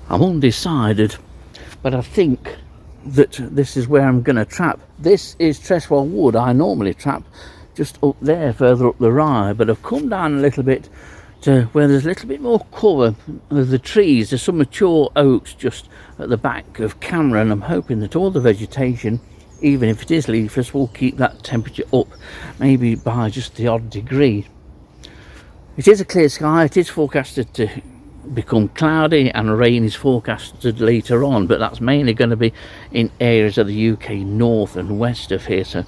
I'm undecided, but I think that this is where I'm going to trap. This is Treswell Wood. I normally trap just up there, further up the Rye, but I've come down a little bit to where there's a little bit more cover of the trees. There's some mature oaks just at the back of camera, and I'm hoping that all the vegetation, even if it is leafless, will keep that temperature up, maybe by just the odd degree. It is a clear sky. It is forecasted to become cloudy, and rain is forecasted later on, but that's mainly going to be in areas of the UK north and west of here, so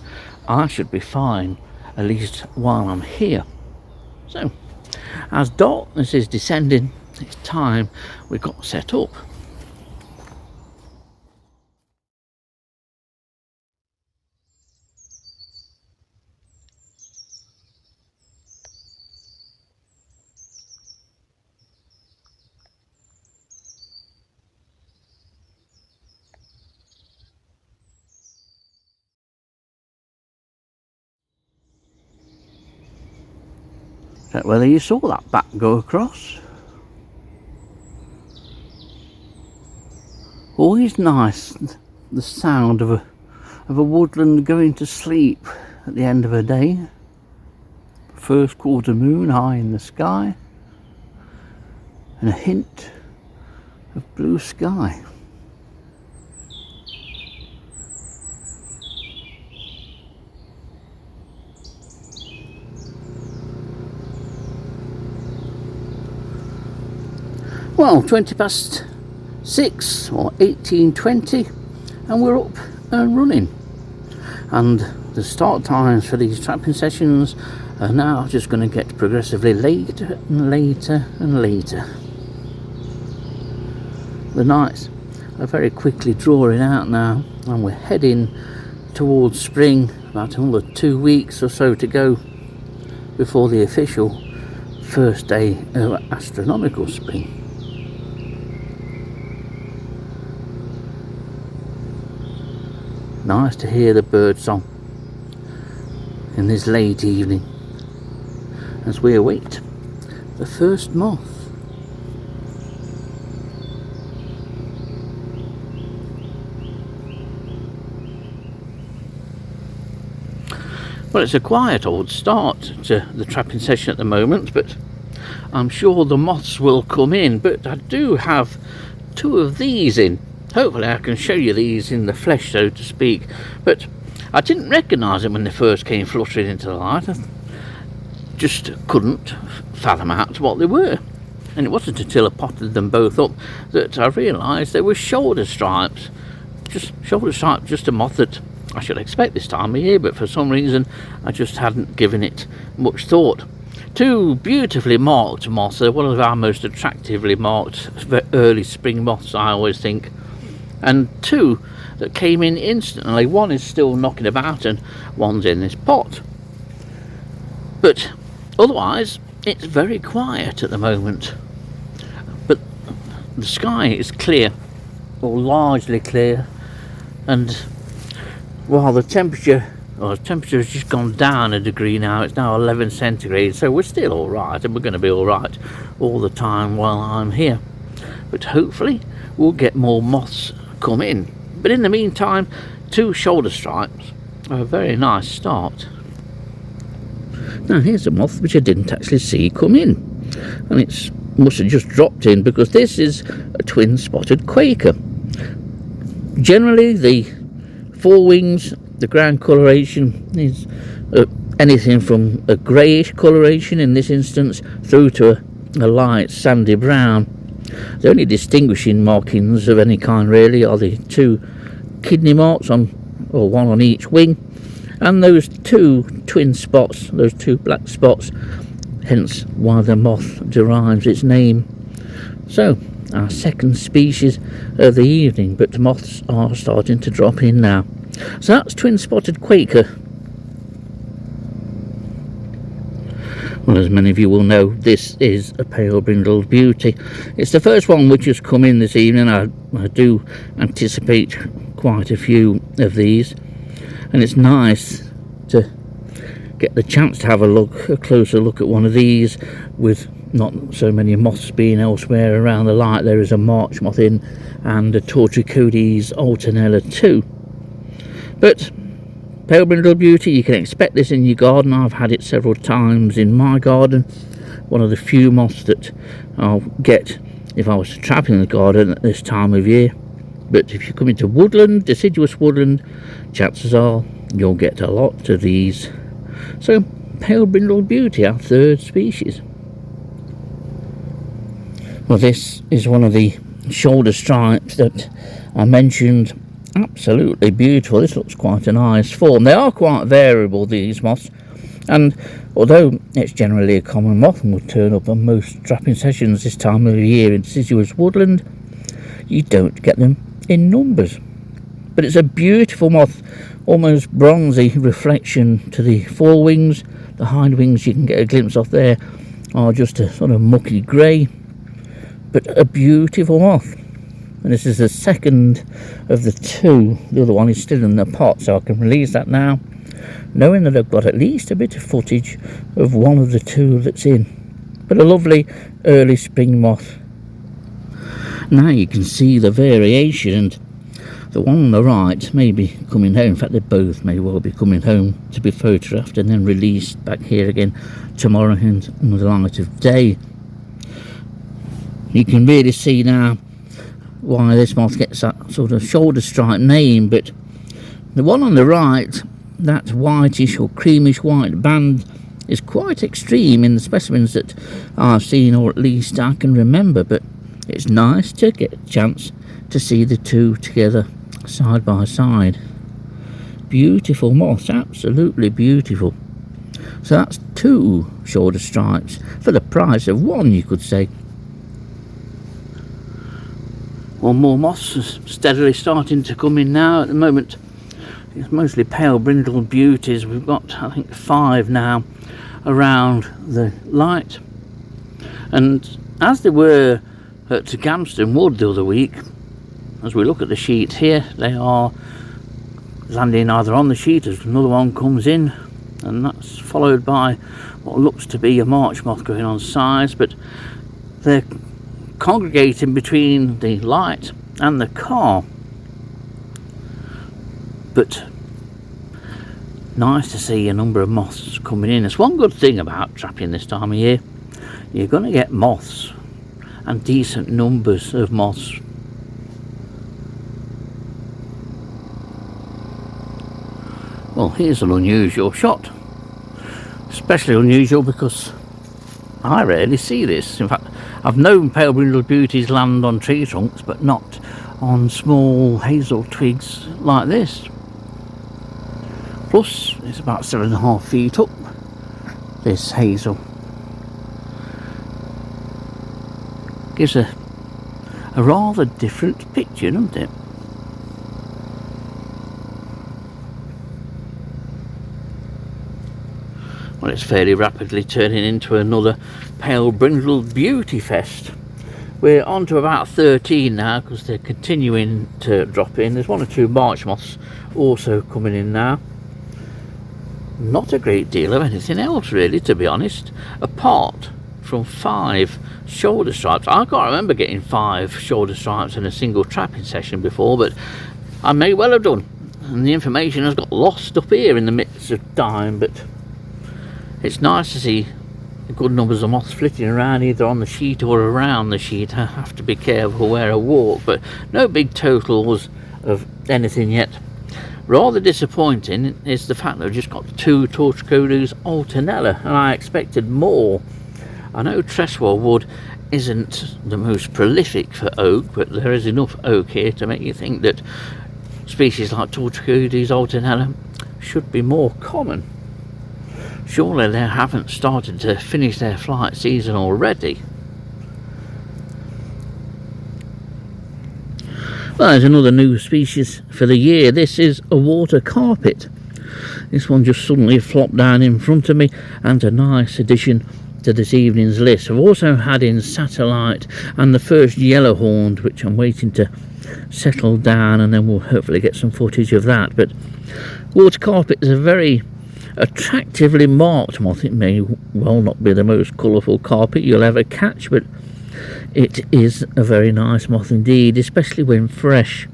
I should be fine, at least while I'm here. So as darkness is descending, it's time we got set up. Whether you saw that bat go across. Always nice, the sound of a woodland going to sleep at the end of a day. First quarter moon high in the sky, and a hint of blue sky. Well, 6 or 18:20, and we're up and running. And the start times for these trapping sessions are now just going to get progressively later and later and later. The nights are very quickly drawing out now, and we're heading towards spring. About another 2 weeks or so to go before the official first day of astronomical spring. Nice to hear the bird song in this late evening as we await the first moth. Well, it's a quiet old start to the trapping session at the moment, but I'm sure the moths will come in. But I do have 2 of these in. Hopefully I can show you these in the flesh, so to speak, but I didn't recognise them when they first came fluttering into the light. I just couldn't fathom out what they were, and it wasn't until I potted them both up that I realised they were shoulder stripes. Just a moth that I should expect this time of year, but for some reason I just hadn't given it much thought. 2 beautifully marked moths. They're one of our most attractively marked early spring moths, I always think. And 2 that came in instantly. One is still knocking about and one's in this pot. But otherwise, it's very quiet at the moment. But the sky is clear, or largely clear, and while the temperature has just gone down a degree now, it's now 11 centigrade, so we're still alright, and we're going to be alright all the time while I'm here. But hopefully we'll get more moths come in. But in the meantime, 2 shoulder stripes are a very nice start. Now here's a moth which I didn't actually see come in, and it must have just dropped in because this is a twin spotted quaker. Generally the forewings, the ground coloration is anything from a greyish coloration in this instance through to a light sandy brown. The only distinguishing markings of any kind really are the 2 kidney marks on, or 1 on each wing, and those 2 twin spots, those 2 black spots, hence why the moth derives its name. So our second species of the evening, but moths are starting to drop in now. So that's twin spotted quaker. Well, as many of you will know, this is a pale brindled beauty. It's the first one which has come in this evening. I do anticipate quite a few of these, and it's nice to get the chance to have a closer look at one of these, with not so many moths being elsewhere around the light. There is a march moth in, and a Tortricodes alternella too. But pale brindle beauty, you can expect this in your garden. I've had it several times in my garden. One of the few moths that I'll get if I was to trap in the garden at this time of year. But if you come into woodland, deciduous woodland, chances are you'll get a lot of these. So pale brindle beauty, our third species. Well, this is one of the shoulder stripes that I mentioned. Absolutely beautiful. This looks quite a nice form. They are quite variable, these moths, and although it's generally a common moth and would turn up on most trapping sessions this time of year in deciduous woodland, you don't get them in numbers. But it's a beautiful moth, almost bronzy reflection to the forewings. The hind wings, you can get a glimpse of there, are just a sort of mucky grey, but a beautiful moth. And this is the second of the two. The other one is still in the pot, so I can release that now, knowing that I've got at least a bit of footage of one of the two that's in. But a lovely early spring moth. Now you can see the variation, and the one on the right may be coming home. In fact, they both may well be coming home to be photographed and then released back here again tomorrow in the light of day. You can really see now why this moth gets that sort of shoulder stripe name. But the one on the right, that whitish or creamish white band, is quite extreme in the specimens that I've seen, or at least I can remember. But it's nice to get a chance to see the two together side by side. Beautiful moths, absolutely beautiful. So that's two shoulder stripes for the price of one, you could say. Well, more moths are steadily starting to come in now. At the moment, it's mostly pale brindle beauties. We've got, I think, 5 now around the light. And as they were at Gamston Wood the other week, as we look at the sheet here, they are landing either on the sheet as another one comes in, and that's followed by what looks to be a march moth going on size. But they're congregating between the light and the car. But nice to see a number of moths coming in. It's one good thing about trapping this time of year. You're going to get moths, and decent numbers of moths. Well, here's an unusual shot. Especially unusual because I rarely see this. In fact, I've known pale brindle beauties land on tree trunks, but not on small hazel twigs like this. Plus, it's about 7.5 feet up, this hazel. Gives a rather different picture, doesn't it? Well, it's fairly rapidly turning into another pale brindle beauty fest. We're on to about 13 now because they're continuing to drop in. There's 1 or 2 march moths also coming in now. Not a great deal of anything else really, to be honest, apart from 5 shoulder stripes. I can't remember getting 5 shoulder stripes in a single trapping session before, but I may well have done, and the information has got lost up here in the midst of time. But it's nice to see good numbers of moths flitting around either on the sheet or around the sheet. I have to be careful where I walk, but no big totals of anything yet. Rather disappointing is the fact that I've just got 2 Tortricodes alternella, and I expected more. I know Treswell wood isn't the most prolific for oak, but there is enough oak here to make you think that species like Tortricodes alternella should be more common. Surely they haven't started to finish their flight season already. Well, there's another new species for the year. This is a water carpet. This one just suddenly flopped down in front of me, and a nice addition to this evening's list. I've also had in satellite and the first yellow horned, which I'm waiting to settle down, and then we'll hopefully get some footage of that. But water carpet is a very attractively marked moth. It may well not be the most colourful carpet you'll ever catch, but it is a very nice moth indeed, especially when fresh.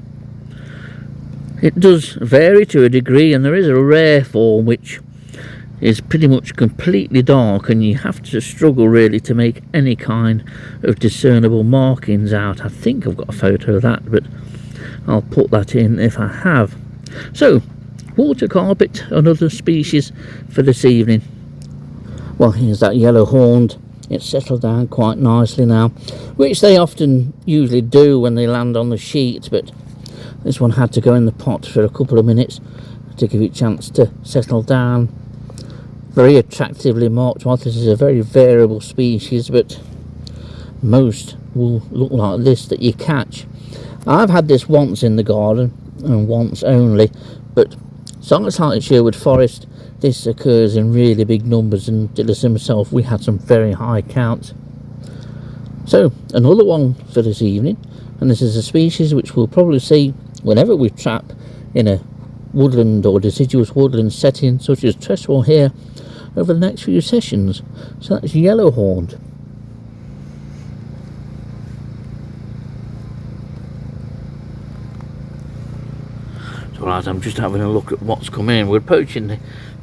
It does vary to a degree, and there is a rare form which is pretty much completely dark, and you have to struggle really to make any kind of discernible markings out. I think I've got a photo of that, but I'll put that in if I have. So, water carpet, another species for this evening. Well, here's that yellow horned. It's settled down quite nicely now, which they often usually do when they land on the sheet, but this one had to go in the pot for a couple of minutes to give it a chance to settle down. Very attractively marked moth. This is a very variable species, but most will look like this that you catch. I've had this once in the garden, and once only, but sites like Sherwood Forest, this occurs in really big numbers, and did this himself, we had some very high counts. So another one for this evening, and this is a species which we'll probably see whenever we trap in a woodland or deciduous woodland setting such as Treswell here over the next few sessions. So that's yellow horned. So right, I'm just having a look at what's come in. We're approaching the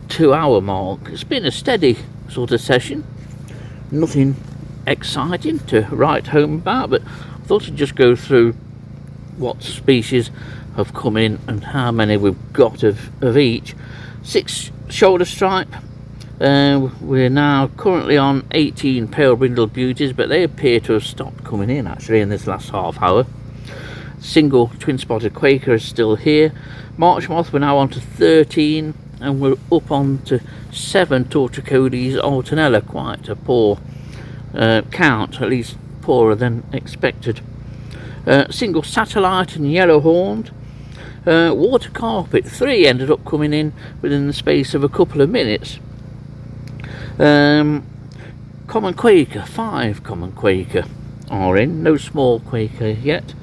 2-hour mark. It's been a steady sort of session, nothing exciting to write home about, but I thought I'd just go through what species have come in and how many we've got of each. 6 shoulder stripe. We're now currently on 18 pale brindled beauties, but they appear to have stopped coming in actually in this last half hour. Single twin spotted quaker is still here. March moth, we're now on to 13, and we're up on to 7 Torticodes alternella. Quite a poor count, at least poorer than expected. Single satellite and yellow horned. Water carpet, 3 ended up coming in within the space of a couple of minutes. Common quaker, 5 common quaker are in, no small quaker yet.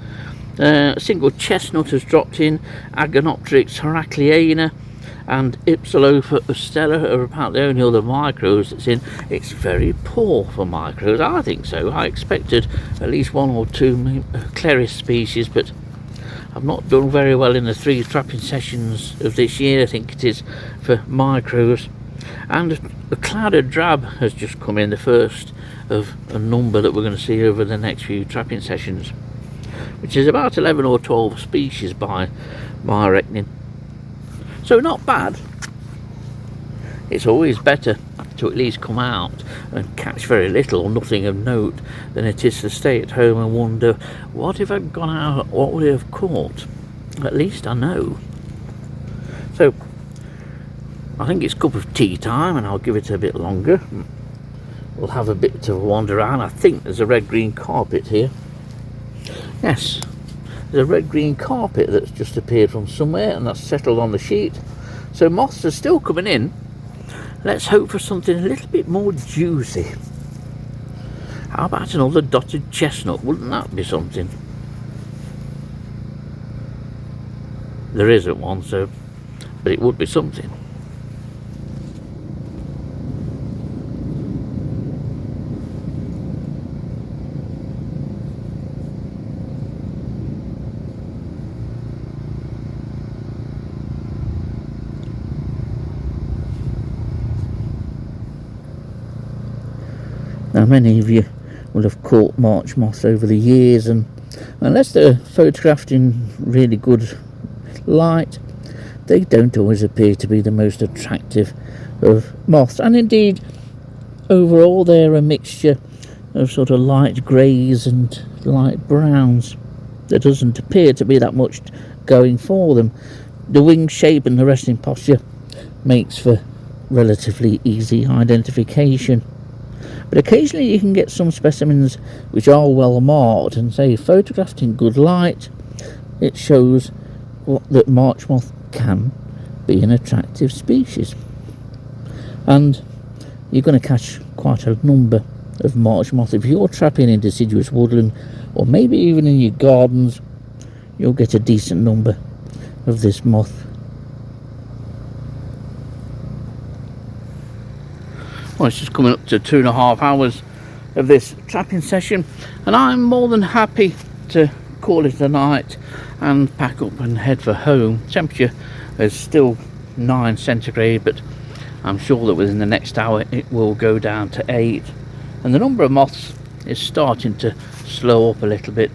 Single chestnut has dropped in. Agonopteryx heracleana and Ipsilopa ustella are about the only other micros that's in. It's very poor for micros, I think so. I expected at least 1 or 2 Cleris species, but I've not done very well in the 3 trapping sessions of this year, I think it is, for micros. And the clouded drab has just come in, the first of a number that we're going to see over the next few trapping sessions, which is about 11 or 12 species by my reckoning. So not bad. It's always better to at least come out and catch very little or nothing of note than it is to stay at home and wonder, what if I'd gone out, what would I have caught? At least I know. So I think it's cup of tea time, and I'll give it a bit longer. We'll have a bit of a wander around. I think there's a red-green carpet here. Yes, there's a red-green carpet that's just appeared from somewhere, and that's settled on the sheet. So moths are still coming in. Let's hope for something a little bit more juicy. How about another dotted chestnut? Wouldn't that be something? There isn't one, so, but it would be something. Now, many of you will have caught March moths over the years, and unless they're photographed in really good light, they don't always appear to be the most attractive of moths. And indeed, overall, they're a mixture of sort of light greys and light browns. There doesn't appear to be that much going for them. The wing shape and the resting posture makes for relatively easy identification. But occasionally you can get some specimens which are well marked, and say photographed in good light, it shows that March moth can be an attractive species. And you're going to catch quite a number of March moth. If you're trapping in deciduous woodland, or maybe even in your gardens, you'll get a decent number of this moth. Well, it's just coming up to 2.5 hours of this trapping session, and I'm more than happy to call it a night and pack up and head for home. Temperature is still 9 centigrade, but I'm sure that within the next hour it will go down to 8, and the number of moths is starting to slow up a little bit.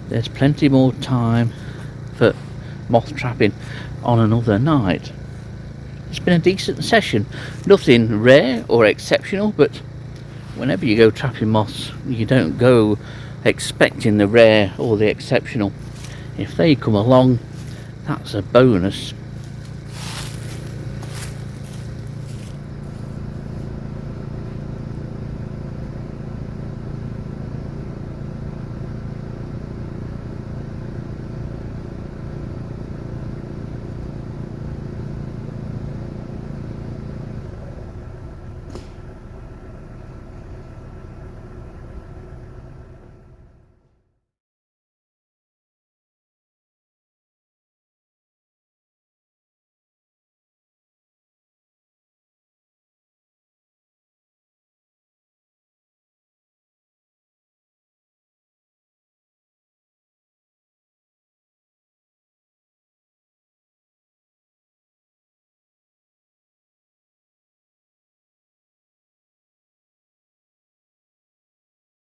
There's plenty more time for moth trapping on another night. It's been a decent session, nothing rare or exceptional, but whenever you go trapping moths, you don't go expecting the rare or the exceptional. If they come along, that's a bonus.